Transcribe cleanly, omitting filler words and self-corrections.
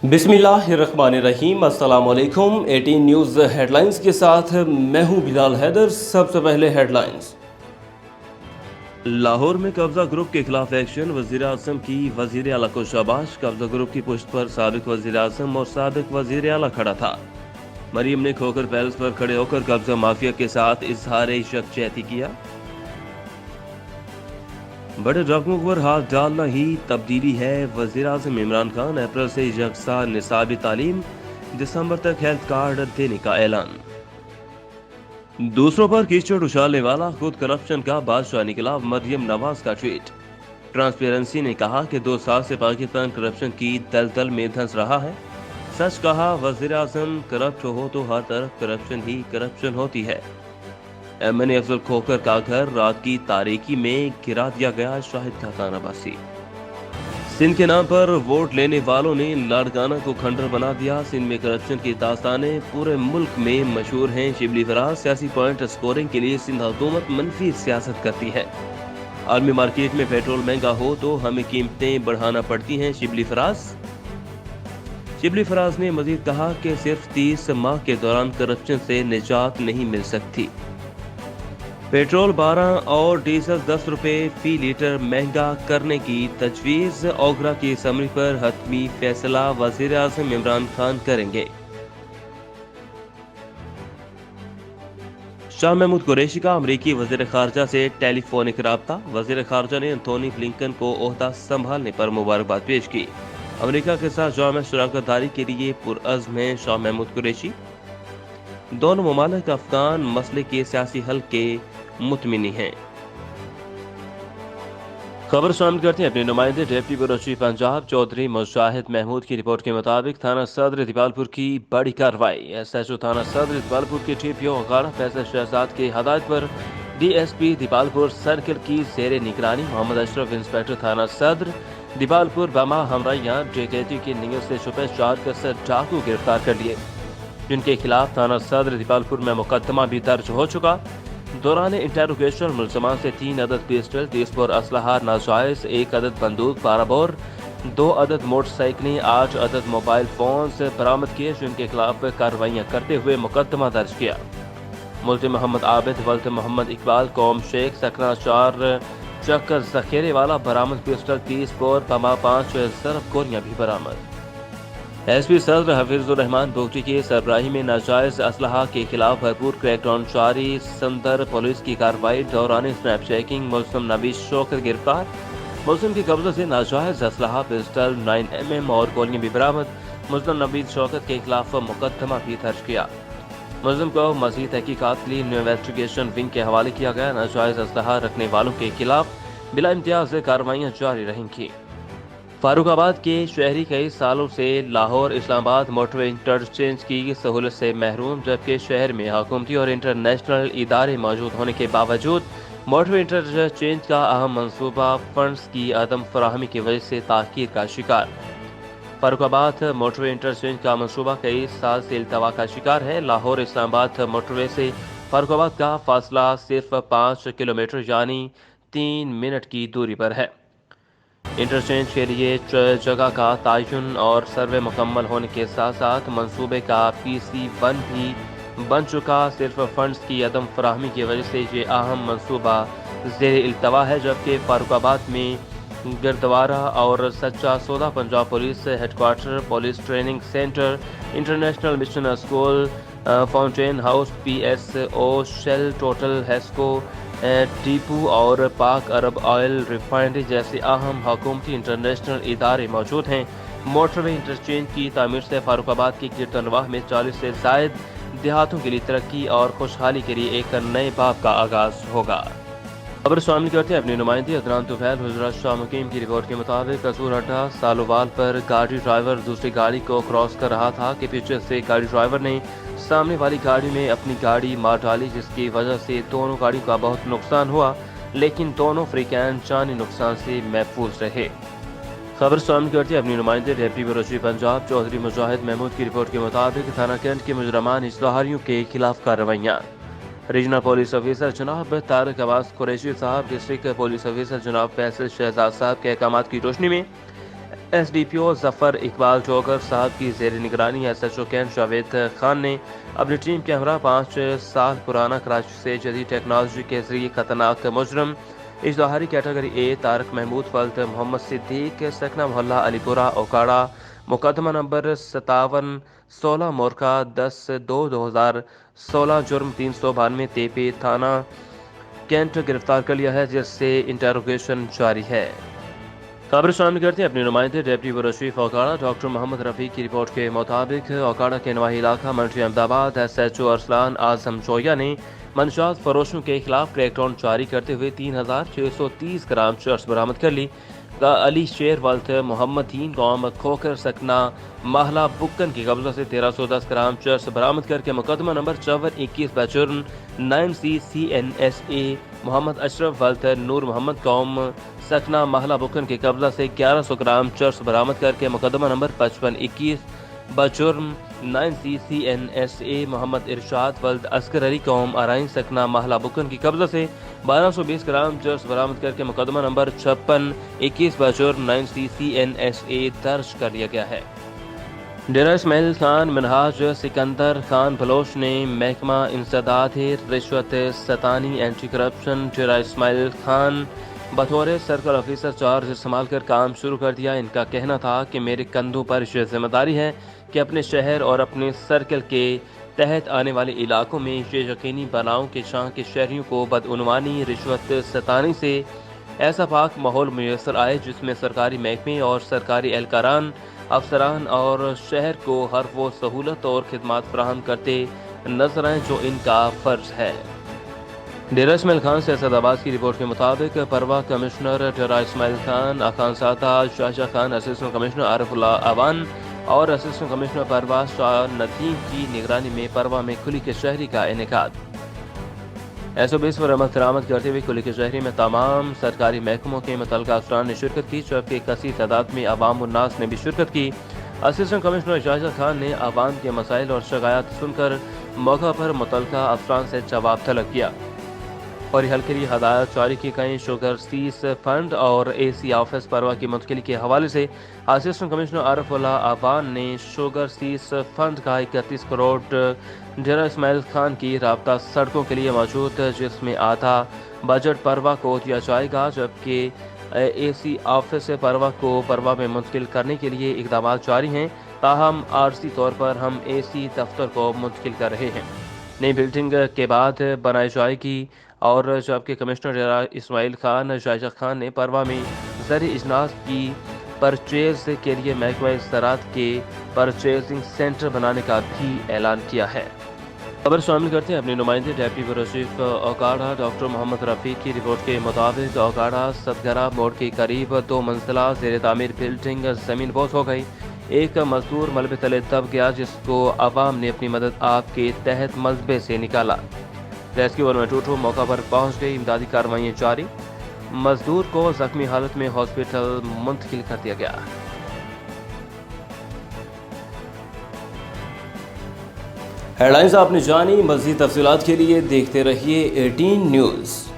बिस्मिल्लाहिर्रहमानिर्रहीम। अस्सलाम वालेकुम। 18 न्यूज़ हेडलाइंस के साथ मैं हूं बिलाल हैदर। सबसे पहले हेडलाइंस। लाहौर में कब्जा ग्रुप के खिलाफ एक्शन, वजीर आजम की वजीर आला को शाबाश। कब्जा ग्रुप की पुष्ट पर साबिक वजीर आजम और साबिक वजीर आला खड़ा था। मरीम ने खोकर पैलेस पर खड़े होकर कब्जा माफिया के साथ इजहार यकजहती किया। बड़े रकमों पर हाथ डालना ही तब्दीली है, वजीर आजम इमरान खान। अप्रैल से यकसा निसाबी तालीम, दिसंबर तक हेल्थ कार्ड देने का ऐलान। दूसरों पर कीचड़ उछालने वाला खुद करप्शन का बादशाह निकला, मरियम नवाज का ट्वीट। ट्रांसपेरेंसी ने कहा कि 2 साल से पाकिस्तान करप्शन की दलदल में धंस रहा है। सच कहा वजीर आजम, करप्ट हो तो हर तरफ करप्शन ही करप्शन होती है। एमएनए अफजल खोकर का घर रात की तारीकी में गिरा दिया गया, शाहिद का तानाबासी। सिंध के नाम पर वोट लेने वालों ने लाड़काना को खंडर बना दिया। सिंध में करप्शन की दास्तानें पूरे मुल्क में मशहूर हैं। शिबली फराज, सियासी पॉइंट स्कोरिंग के लिए सिंध हुकूमत मनफी सियासत करती है। आलमी मार्केट में पेट्रोल महंगा हो तो हमें कीमतें बढ़ाना पड़ती हैं, शिबली फराज ने मजीद कहा कि सिर्फ 30 माह के दौरान करप्शन से निजात नहीं मिल सकती। पेट्रोल 12 और डीजल 10 रुपए फी लीटर महंगा करने की तजवीज़। ओगरा की असम्बली पर हतमी फैसला वज़ीर आज़म इमरान खान करेंगे। शाह महमूद कुरैशी का अमरीकी वज़ीर ख़ारजा से टेलीफोनिक राब्ता। वज़ीर ख़ारजा ने एंथोनी ब्लिंकन को ओहदा संभालने पर मुबारकबाद पेश की। अमरीका के साथ जाम शराकत दारी के लिए पुरअज़्म हैं शाह महमूद कुरैशी। दोनों ममालिक अफगान मसले के सियासी हल के मुतमिनी हैं। खबर शामिल करते हैं अपने नुमाइंदे deputy bureau chief Punjab Chaudhry Mujahid Mahmood की रिपोर्ट के मुताबिक थाना सदर दीपालपुर की बड़ी कार्रवाई। एसएचओ थाना सदर दीपालपुर के टीपीओ गाड़ा फैसल शहजाद की हदायत पर डीएसपी दीपालपुर सर्किल की जेर निगरानी मोहम्मद अशरफ इंस्पेक्टर थाना सदर दीपालपुर बमा हमराइयां डकैती की नीयत से छुपे 4 कसर डाकू गिरफ्तार कर लिए, जिनके खिलाफ थाना सदर दीपालपुर में मुकदमा भी दर्ज हो चुका। दौरान इंटेरोगेशन मुलजमान से 3 अदद पिस्टल, 30 बोर असलहा नाजायज, 1 अदद बंदूक 12 बोर, 2 अदद मोटरसाइकिलें, 8 अदद मोबाइल फोन बरामद किए, जिनके खिलाफ कार्रवाइयां करते हुए मुकदमा दर्ज किया। मुल्जिम मोहम्मद आबिद वल्द मोहम्मद इकबाल कौम शेख सकना 4 चक्कर जखीरे वाला बरामद पिस्टल, 30 बोर बमा 5 ज़रब गोलियां भी बरामद। एसपी सदर हफीजुर रहमान बोगटी की सरबराही में नाजायज असलहा के खिलाफ भरपूर क्रैकडाउन जारी। संदर पुलिस की कार्रवाई दौरान स्नैप चेकिंग मुल्जिम नबी शौकत गिरफ्तार। मुल्जिम के कब्जे से नाजायज असलहा पिस्टल 9mm और गोलियां भी बरामद। मुल्जिम नबी शौकत के खिलाफ मुकदमा भी दर्ज किया। मुल्जिम को मजीद तहकीकात के लिए इन्वेस्टिगेशन विंग के हवाले किया गया। नाजायज असलहा रखने वालों के खिलाफ बिला इम्तियाज कार्रवाइयां जारी रहेंगी। फारुखाबाद के शहरी कई सालों से लाहौर इस्लामाबाद मोटरवे इंटरचेंज की सहूलत से महरूम, जबकि शहर में हुकूमती और इंटरनेशनल इदारे मौजूद होने के बावजूद मोटरवे इंटरचेंज का अहम मनसूबा फंड्स की अदम फराहमी की वजह से ताख़ीर का शिकार। फारुखाबाद मोटरवे इंटरचेंज का मनसूबा कई साल से इल्तवा का शिकार है। लाहौर इस्लामाबाद मोटरवे से फारुखाबाद का फासला सिर्फ 5 किलोमीटर यानी 3 मिनट की दूरी पर है। इंटरचेंज के लिए जगह का तयन और सर्वे मुकम्मल होने के साथ साथ मंसूबे का PC1 भी बन चुका। सिर्फ फंड्स की अदम फराहमी की वजह से ये अहम मंसूबा ज़ेर इल्तवा है, जबकि फारुखाबाद में गुरुद्वारा और Sachcha Sauda Punjab police headquarter, police training centre, international mission school, fountain house, PSO shell, total HESCO depot और पाक अरब ऑयल रिफाइनरी जैसे अहम हुकूमती इंटरनेशनल इदारे मौजूद हैं। मोटरवे इंटरचेंज की तामीर से फारुखाबाद की गिरदनवाह में 40 से जायद देहातों के लिए तरक्की और खुशहाली के लिए एक नए बाब का आगाज होगा। खबर शामिल करते हैं अपनी नुमाइंदी अदनान तुफैल हुजरात शाह मुकीम की रिपोर्ट के मुताबिक कसूर अड्डा सालोवाल पर गाड़ी ड्राइवर दूसरी गाड़ी को क्रॉस कर रहा था कि पीछे से गाड़ी ड्राइवर ने सामने वाली गाड़ी में अपनी गाड़ी मार डाली, जिसकी वजह से दोनों गाड़ियों का बहुत नुकसान हुआ, लेकिन दोनों फ्रीकैन जानी नुकसान से महफूज रहे। खबर शामिल करते हैं अपनी नुमाइंदे deputy bureau chief Punjab Chaudhry Mujahid Mahmood की रिपोर्ट के मुताबिक थाना कैंट के मुजरमान इजहारियों के खिलाफ कार्रवाइयाँ। रीजनल पुलिस ऑफिसर जनाब तारिक अब्बास कुरैशी साहब, डिस्ट्रिक्ट पुलिस ऑफिसर जनाब फैसल शहजाद साहब के अहकामात की रोशनी में SDPO ظفر اقبال جوگر صاحب کی زیر نگرانی SHO کینٹ جاوید خان نے اپنی ٹیم کے ہمراہ 5 سال پرانا کراچی سے جدید ٹیکنالوجی کے ذریعے خطرناک مجرم اشتہاری کیٹیگری A طارق محمود ولد محمد صدیق سکنہ محلہ علی پورہ اوکاڑا مقدمہ نمبر 5716 مورکا 10/2/2016 جرم 392 TP تھانہ کینٹ گرفتار کر لیا ہے، جس سے انٹروگیشن جاری ہے۔ خبر شامل کرتے ہیں اپنے نمائندے deputy bureau chief Okara doctor Muhammad Rafi کی رپورٹ کے مطابق اوکاڑا کے نواحی علاقہ منشی احمدآباد SHO ارسلان اعظم چویا نے منشیات فروشوں کے خلاف کریک ڈاؤن جاری کرتے ہوئے 3630 گرام چرس برآمد کر لی۔ علی شیر ولد محمد دین قوم کھوکر سکنہ محلہ بکن کی قبضہ سے 1310 گرام چرس برآمد کر کے مقدمہ نمبر 5421 بجرم 9CCNSA محمد اشرف ولد نور محمد قوم سکنہ محلہ بکن کے قبضہ سے 1100 گرام چرس برآمد کر کے مقدمہ نمبر 5521 بجرم 9CCNSA محمد ارشاد ولد اصغر علی قوم ارائن سکنہ محلہ بکن کی قبضہ سے 1220 گرام چرس برآمد کر کے مقدمہ نمبر 5621 بجرم 9CCNSA درج کر لیا گیا ہے۔ ڈیرہ اسماعیل خان منہاج سکندر خان بلوچ نے محکمہ انسداد رشوت ستانی اینٹی کرپشن ڈیرہ اسماعیل خان بطور سرکل آفیسر چارج استعمال کر کام شروع کر دیا۔ ان کا کہنا تھا کہ میرے کندھوں پر یہ ذمہ داری ہے کہ اپنے شہر اور اپنے سرکل کے تحت آنے والے علاقوں میں یہ یقینی بناؤں کہ جہاں کے شہریوں کو بدعنوانی رشوت ستانی سے ایسا پاک ماحول میسر آئے جس میں سرکاری محکمے اور سرکاری اہلکاران افسران اور شہر کو ہر وہ سہولت اور خدمات فراہم کرتے نظر آئیں جو ان کا فرض ہے۔ ڈیرہ اسماعیل خان سے اسد آباد کی رپورٹ کے مطابق پروا کمشنر ڈیرہ اسماعیل خان اخان سادہ شاہجہاں خان، اسسٹنٹ کمشنر عارف اللہ اوان اور اسسٹنٹ کمشنر پروا شاہ ندیم کی نگرانی میں پروا میں کھلی کے شہری کا انعقاد۔ SO20 پر عمل درآمد کرتے ہوئے کھلی کے شہری میں تمام سرکاری محکموں کے متعلقہ افسران نے شرکت کی، جبکہ کثیر تعداد میں عوام الناس نے بھی شرکت کی۔ اسسٹنٹ کمشنر شاہجہاں خان نے عوام کے مسائل اور شکایات سن کر موقع پر متعلقہ افسران سے جواب طلب کیا اور یہ حل کے لیے ہدایات جاری کی گئیں۔ شوگر سیز فنڈ اور AC آفس پروا کی منتقلی کے حوالے سے اسسٹنٹ کمشنر عارف اللہ اوان نے شوگر سیز فنڈ کا 31 کروڑ ڈیرہ اسماعیل خان کی رابطہ سڑکوں کے لیے موجود، جس میں آدھا بجٹ پروا کو دیا جائے گا، جبکہ AC آفس سے پروا کو پروا میں منتقل کرنے کے لیے اقدامات جاری ہیں۔ تاہم عارضی طور پر ہم AC دفتر کو منتقل کر رہے ہیں۔ نئی بلڈنگ کے بعد بنائی جائے گی اور جبکہ کمشنر ڈیرہ اسماعیل خان شاہجہاں خان نے پروا میں زرعی اجناس کی پرچیز کے لیے محکمہ زراعت کے پرچیزنگ سینٹر بنانے کا بھی اعلان کیا ہے۔ خبر شامل کرتے ہیں اپنے نمائندے deputy bureau chief Okara doctor Muhammad Rafi کی رپورٹ کے مطابق اوکاڑا ستگرہ موڑ کے قریب 2 منزلہ زیر تعمیر بلڈنگ زمین بوس ہو گئی۔ ایک مزدور ملبے تلے دب گیا، جس کو عوام نے اپنی مدد آپ کے تحت ملبے سے نکالا۔ ریسکیو اور میٹوٹو موقع پر پہنچ گئی، امدادی کارروائیاں جاری۔ مزدور کو زخمی حالت میں ہاسپٹل منتقل کر دیا گیا۔ ہیڈ لائنز آپ نے جانی، مزید تفصیلات کے لیے دیکھتے رہیے 18 نیوز۔